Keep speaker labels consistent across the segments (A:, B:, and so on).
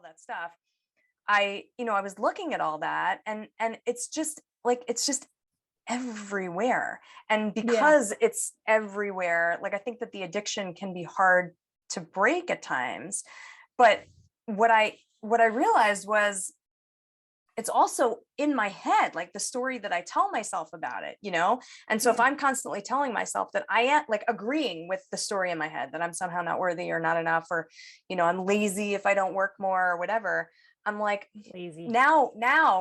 A: that stuff, I was looking at all that, and it's just like, it's just everywhere. And because it's everywhere, like, I think that the addiction can be hard to break at times. But what I realized was, it's also in my head, like the story that I tell myself about it, And so if I'm constantly telling myself that I am, like, agreeing with the story in my head that I'm somehow not worthy or not enough, or, I'm lazy if I don't work more or whatever, I'm like,
B: lazy.
A: Now,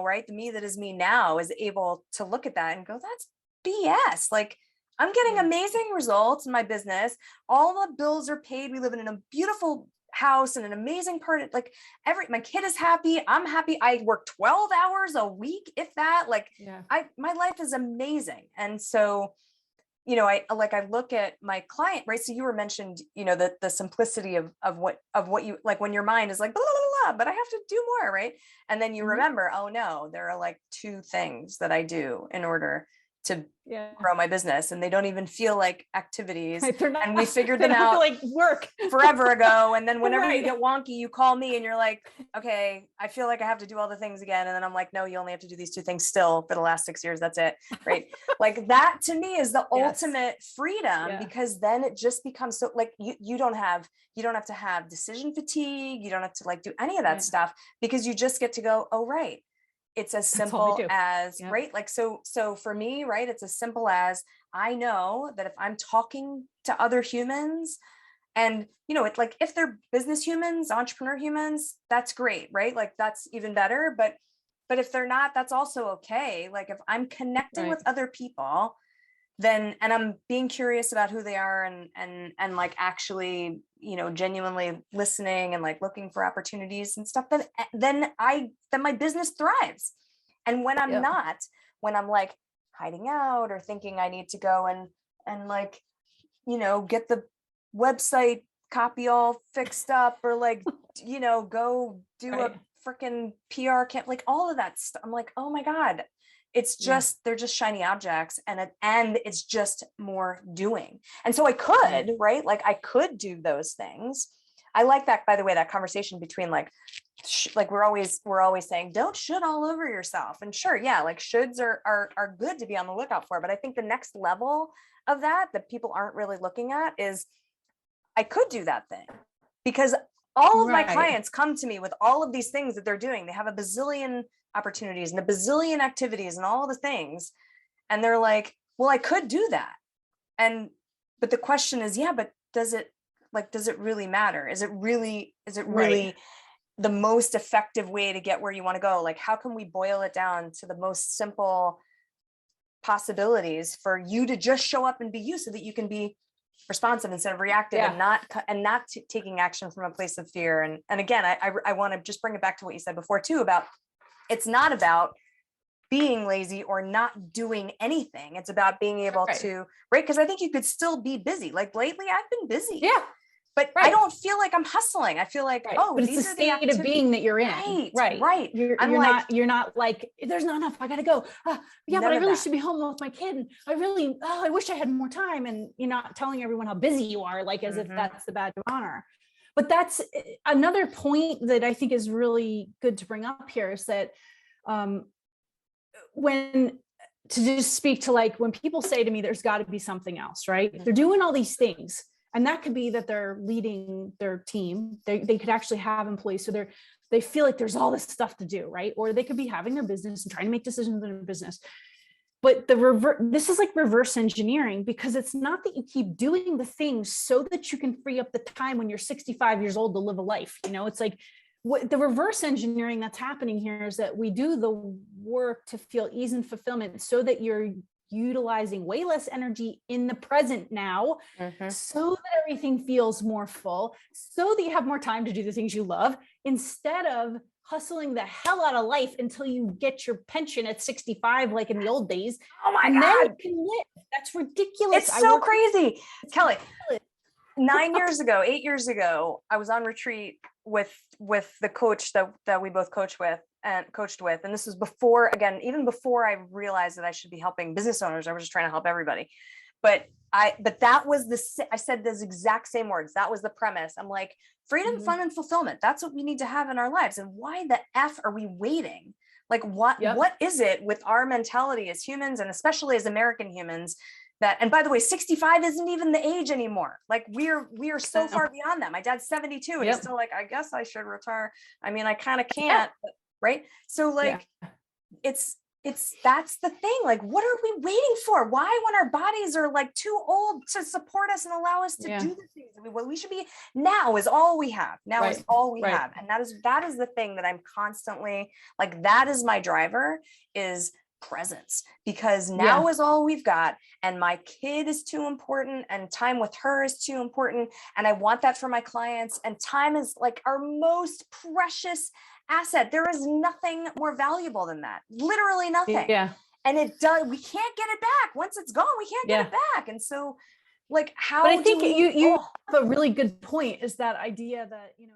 A: right? The me that is me now is able to look at that and go, that's BS. Like, I'm getting amazing results in my business. All the bills are paid. We live in a beautiful house and an amazing part of, like, my kid is happy. I'm happy. I work 12 hours a week, if that, like, my life is amazing. And so, I look at my client, right? So you were mentioned, the simplicity of what you like, when your mind is like, blah, blah, blah, blah, but I have to do more, right? And then you remember, oh no, there are like 2 things that I do in order to grow my business, and they don't even feel like activities. And we figured them out
B: like work
A: forever ago. And then whenever you get wonky, you call me and you're like, okay, I feel like I have to do all the things again. And then I'm like, no, you only have to do these 2 things still for the last 6 years. That's it. Right. Like, that to me is the ultimate freedom, because then it just becomes so, like, you don't have to have decision fatigue. You don't have to, like, do any of that stuff, because you just get to go, oh, right. It's as simple as, right? Like, so for me, right, it's as simple as, I know that if I'm talking to other humans, and, it's like, if they're business humans, entrepreneur humans, that's great, right? Like, that's even better. But if they're not, that's also okay. Like, if I'm connecting with other people, then, and I'm being curious about who they are, and like, actually, genuinely listening and, like, looking for opportunities and stuff, then my business thrives. And when I'm not, when I'm like hiding out or thinking I need to go and like, get the website copy all fixed up, or like, go do a freaking PR camp, like, all of that stuff, I'm like, oh my God, it's just, they're just shiny objects, and it's just more doing. And so I could, right? Like, I could do those things. I like that, by the way, that conversation between, like, like, we're always saying, don't should all over yourself. And sure, like, shoulds are good to be on the lookout for. But I think the next level of that people aren't really looking at is, I could do that thing, because all of my clients come to me with all of these things that they're doing. They have a bazillion opportunities and a bazillion activities and all the things. And they're like, well, I could do that. But the question is, but does it really matter? Is it really the most effective way to get where you want to go? Like, how can we boil it down to the most simple possibilities for you to just show up and be you, so that you can be responsive instead of reactive, and not taking action from a place of fear. And again, I want to just bring it back to what you said before too, about, it's not about being lazy or not doing anything. It's about being able to, right? Because I think you could still be busy. Like, lately I've been busy. But I don't feel like I'm hustling. I feel like,
B: but it's the state of being that you're in. Right. You're not like, there's not enough, I gotta go. But I really should be home with my kid. I wish I had more time. And you're not telling everyone how busy you are, like, as if that's the badge of honor. But that's another point that I think is really good to bring up here, is that when to just speak to, like, when people say to me, there's got to be something else, right? They're doing all these things. And that could be that they're leading their team. They could actually have employees. So they feel like there's all this stuff to do, right? Or they could be having their business and trying to make decisions in their business. But this is like reverse engineering, because it's not that you keep doing the things so that you can free up the time when you're 65 years old to live a life. It's like, what the reverse engineering that's happening here is that we do the work to feel ease and fulfillment, so that you're utilizing way less energy in the present now, so that everything feels more full, so that you have more time to do the things you love, instead of hustling the hell out of life until you get your pension at 65, like in the old days.
A: Oh my God.
B: Then you can live. That's ridiculous.
A: It's so crazy. Kelly, 8 years ago, I was on retreat with the coach that we both coached with. And this was before, again, even before I realized that I should be helping business owners. I was just trying to help everybody. But but that was I said those exact same words. That was the premise. I'm like, freedom, fun, and fulfillment. That's what we need to have in our lives. And why the F are we waiting? Like, what is it with our mentality as humans, and especially as American humans, that, and by the way, 65 isn't even the age anymore. Like, we are so far beyond that. My dad's 72 and he's still like, I guess I should retire. I mean, I kind of can't, but, right? So like, that's the thing. Like, what are we waiting for? Why, when our bodies are like too old to support us and allow us to do the things that we should be, now is all we have. Now is all we have. And that is the thing that I'm constantly like, that is my driver, is presence, because now is all we've got, and my kid is too important, and time with her is too important, and I want that for my clients, and time is like our most precious asset. There is nothing more valuable than that, literally nothing. And we can't get it back. Once it's gone, we can't get it back. And so like, how,
B: but I think you have a really good point, is that idea that, you know,